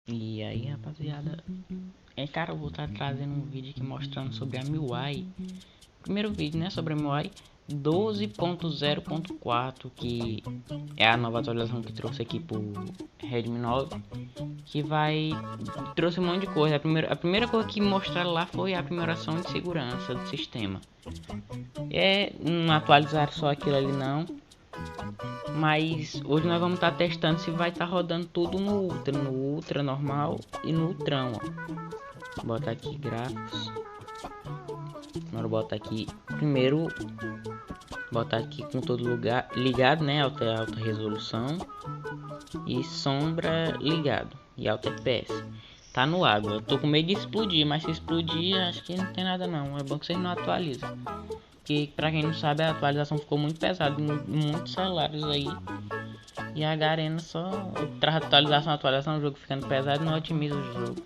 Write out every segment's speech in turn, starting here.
E aí, rapaziada, cara, eu vou estar trazendo um vídeo aqui mostrando sobre a MIUI. Primeiro vídeo, né, sobre a MIUI 12.0.4, que é a nova atualização que trouxe aqui pro Redmi 9, que trouxe um monte de coisa. A primeira coisa que mostraram lá foi a aprimoração de segurança do sistema. Não atualizaram só aquilo ali não. Mas hoje nós vamos estar testando se vai estar rodando tudo no Ultra normal e no Ultrão, ó. Vou botar aqui gráficos. Agora botar aqui primeiro, botar aqui com todo lugar ligado, né? Alta resolução e sombra ligado e alta FPS. Tá no água. Eu tô com medo de explodir, mas se explodir acho que não tem nada não. É bom que vocês não atualizam. Que pra quem não sabe, a atualização ficou muito pesada em muitos celulares aí. E a Garena só traz atualização, o jogo ficando pesado, não otimiza o jogo.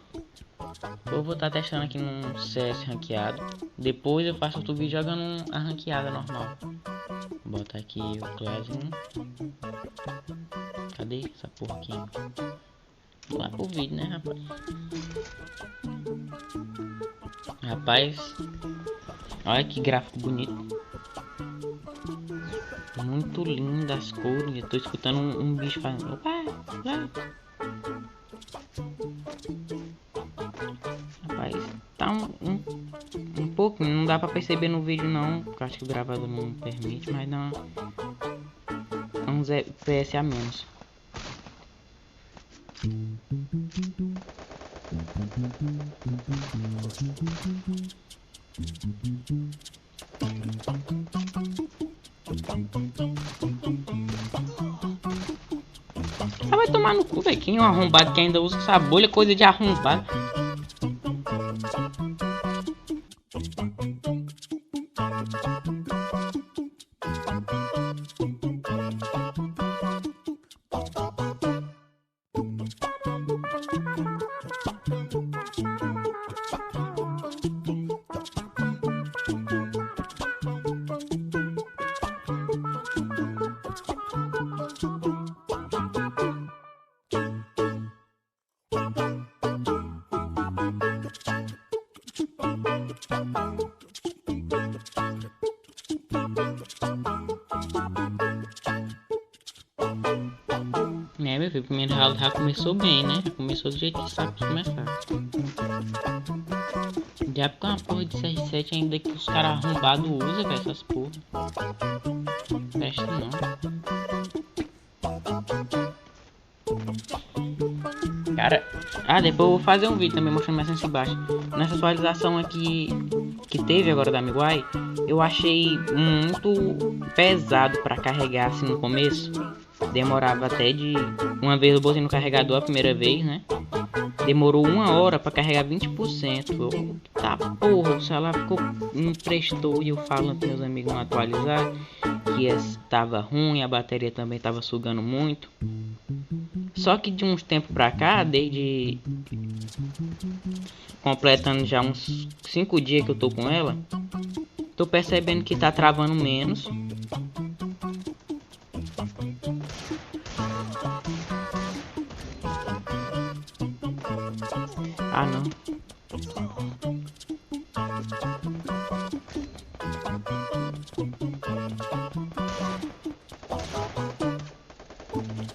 Eu vou estar testando aqui num CS ranqueado. Depois eu faço outro vídeo jogando a ranqueada normal. Vou botar aqui o Classroom. Cadê essa porra aqui? Vou lá pro vídeo, né, rapaz? Rapaz, olha que gráfico bonito. Muito lindo as cores. Eu tô escutando um bicho fazendo. Opa, rapaz, tá um pouquinho. Não dá pra perceber no vídeo não, porque acho que o gravador não permite, mas dá uns FPS a menos. Ah, vai tomar no cu, velho. Quem é um arrombado que ainda usa essa bolha, coisa de arrombado. Meu filho, o primeiro round já começou bem, né? Já começou do jeito que sabe começar. Já porque é uma porra de CR7 ainda que os caras arrombados usam, velho, essas porra. Presta não. Cara, depois eu vou fazer um vídeo também mostrando mais sensibilidade baixa. Nessa atualização aqui que teve agora da MIUI, eu achei muito pesado pra carregar assim no começo. Demorava até de... Uma vez eu botei no carregador a primeira vez, né? Demorou 1 hora pra carregar 20%. Tá porra, o celular não prestou. E eu falando com meus amigos não atualizar, que estava ruim, a bateria também tava sugando muito. Só que de uns tempos pra cá, desde completando já uns 5 dias que eu tô com ela, tô percebendo que tá travando menos. Ah, não.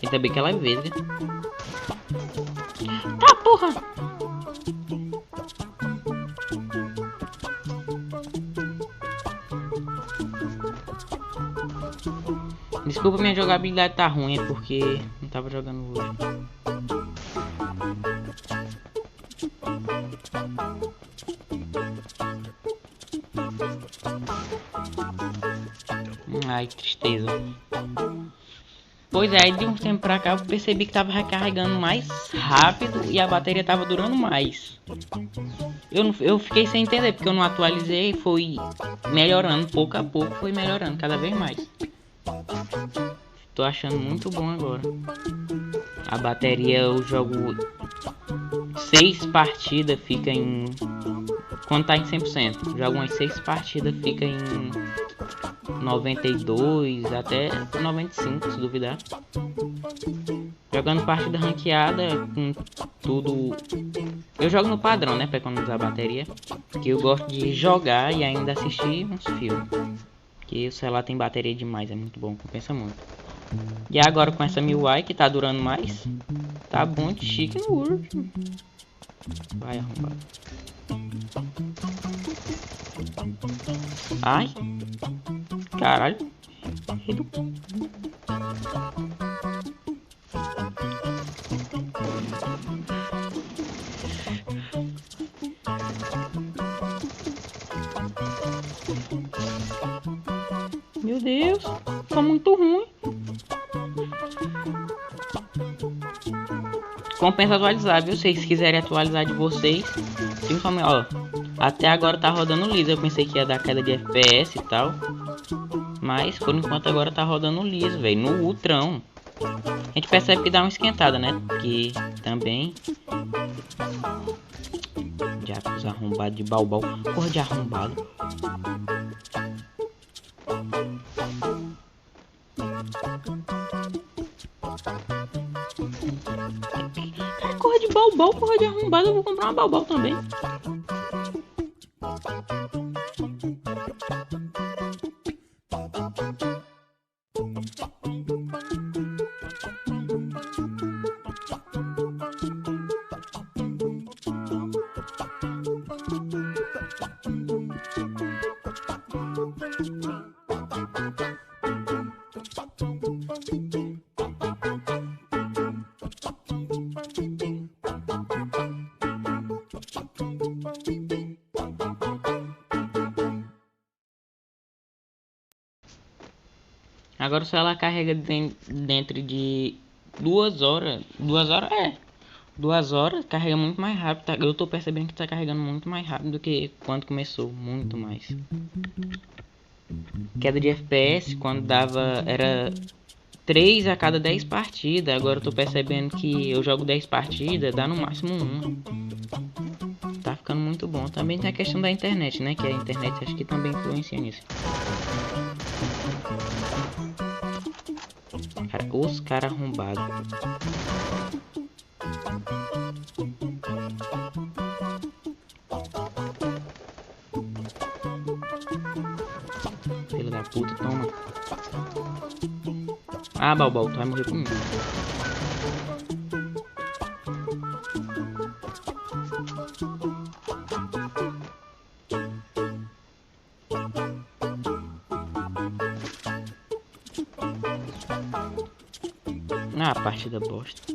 Ainda bem que ela é verde. Tá, porra! Desculpa, minha jogabilidade tá ruim, é porque não tava jogando hoje. Ai, que tristeza. Pois é, de um tempo pra cá eu percebi que tava recarregando mais rápido e a bateria tava durando mais. Eu fiquei sem entender, porque eu não atualizei, foi melhorando pouco a pouco, foi melhorando cada vez mais. Tô achando muito bom agora. A bateria eu jogo 6 partidas, fica em... Quando tá em 100%, jogo umas 6 partidas, fica em 92 até 95, se duvidar. Jogando partida ranqueada com tudo. Eu jogo no padrão, né? Pra economizar a bateria. Que eu gosto de jogar e ainda assistir uns filmes. Que o celular tem bateria demais, é muito bom, compensa muito. E agora com essa MIUI que tá durando mais, tá bom de chique no último. Vai arrumar. Ai, caralho. Meu Deus, tá muito ruim. Compensa atualizar, viu? Se vocês quiserem atualizar de vocês, principalmente, ó, até agora tá rodando liso. Eu pensei que ia dar queda de FPS e tal, mas por enquanto agora tá rodando liso, velho, no ultrão. A gente percebe que dá uma esquentada, né? Que também diabos arrombados de baubau, porra de arrombado. Porra de baubau, porra de arrombado, eu vou comprar uma baubau também. Agora se ela carrega dentro de 2 horas. 2 horas? É. 2 horas carrega muito mais rápido. Tá? Eu tô percebendo que tá carregando muito mais rápido do que quando começou. Muito mais. Queda de FPS quando dava. Era 3 a cada 10 partidas. Agora eu tô percebendo que eu jogo 10 partidas, dá no máximo 1. Tá ficando muito bom. Também tem a questão da internet, né? Que a internet acho que também influencia nisso. Cara, os caras arrombados. Filho da puta, toma. Ah, Balbal, tu vai morrer comigo. Ah, partida bosta.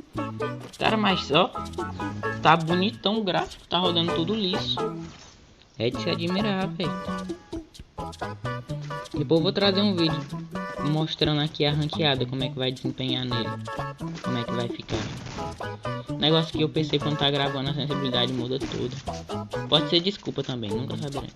Cara, mas ó, tá bonitão o gráfico, tá rodando tudo liso. É de se admirar, velho. Depois eu vou trazer um vídeo mostrando aqui a ranqueada, como é que vai desempenhar nele. Como é que vai ficar. Negócio que eu pensei quando tá gravando, a sensibilidade muda tudo. Pode ser desculpa também, nunca saberei.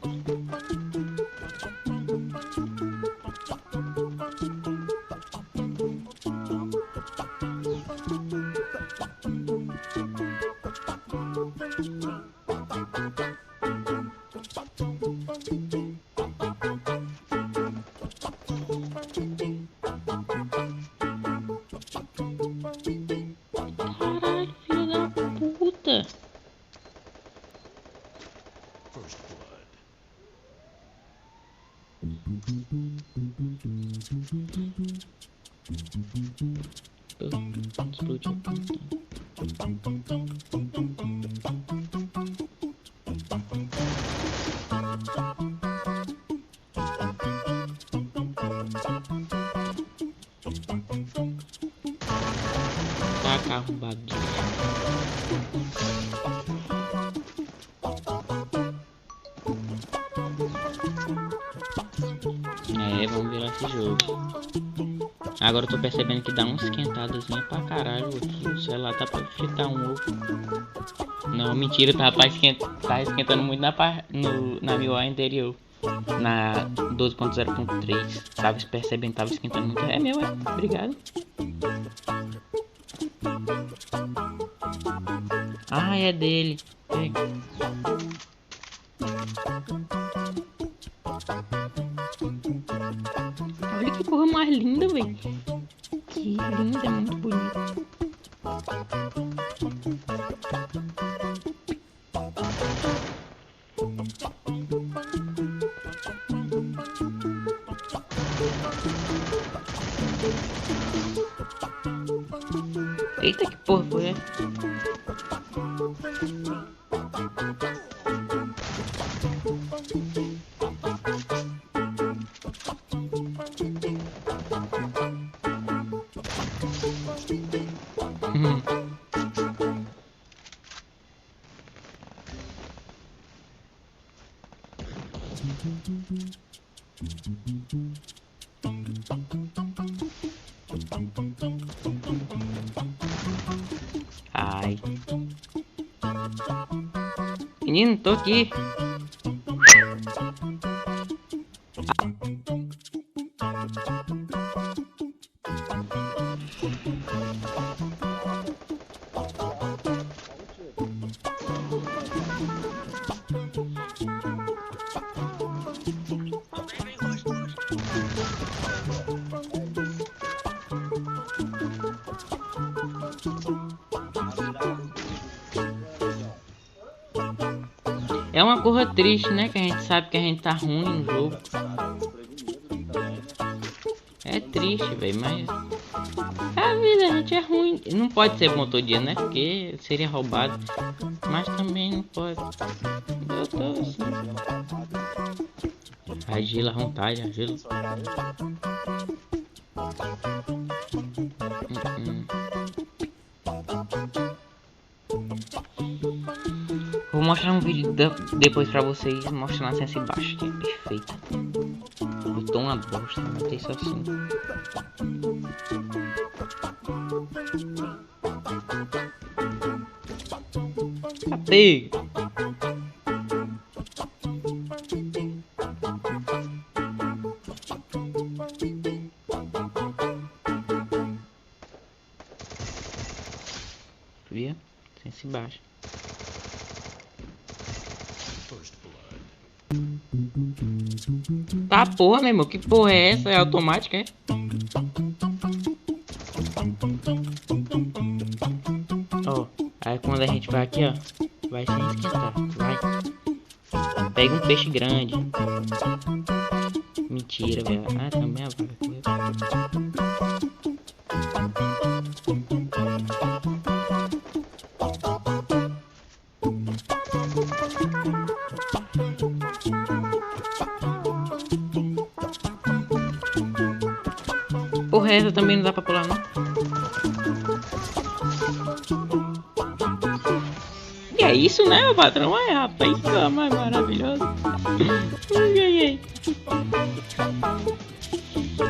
Caralho, filho da puta. Explodiu. Tá arrombado de vamos virar esse jogo. Agora eu tô percebendo que dá uma esquentadazinha pra caralho aqui. O celular tá pra fritar um ovo. Não, mentira, tá esquentando muito na MIUI anterior. Na 12.0.3. Tava percebendo que tava esquentando muito. É meu, é. Obrigado. Ah, é dele. Olha que porra mais linda, velho. Que linda, é muito bonita. Eita, que porra foi essa? Ai. Menino, tô aqui. É uma coisa triste, né? Que a gente sabe que a gente tá ruim no jogo. É triste, velho, mas a vida, a gente é ruim. Não pode ser bom todo dia, né? Porque seria roubado. Mas também não pode. Eu tô assim. Agila à vontade, agila. Vou mostrar um vídeo depois pra vocês mostrando a sense baixa, que é perfeita. Eu tô uma bosta, mas tem só assim. Cadê? Via? Sense baixa. Tá porra, meu irmão, que porra é essa? É automática, é? Ó, aí quando a gente vai aqui, ó, vai sem esquentar, vai. Pega um peixe grande. Mentira, velho. Ah, também a vaca correu. Porra, essa também não dá pra pular, não. E é isso, né, meu patrão? Ai, rapaz, que coisa mais maravilhosa.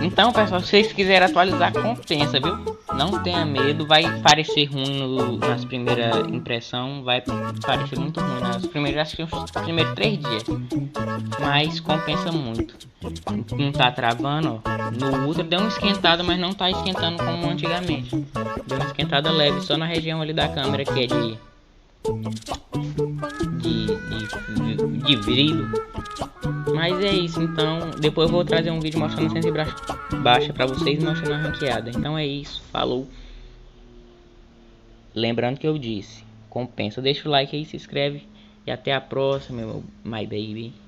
Então, pessoal, se vocês quiserem atualizar, compensa, viu? Não tenha medo, vai parecer ruim nas primeiras impressões, vai parecer muito ruim nas primeiras, acho que os primeiros 3 dias. Mas compensa muito. Não tá travando, ó. No Ultra deu uma esquentada, mas não tá esquentando como antigamente. Deu uma esquentada leve, só na região ali da câmera, que é de vidro. Mas é isso, então depois eu vou trazer um vídeo mostrando a sense baixa pra vocês e mostrando a ranqueada. Então é isso, falou. Lembrando que eu disse, compensa, deixa o like aí, se inscreve e até a próxima, meu my baby.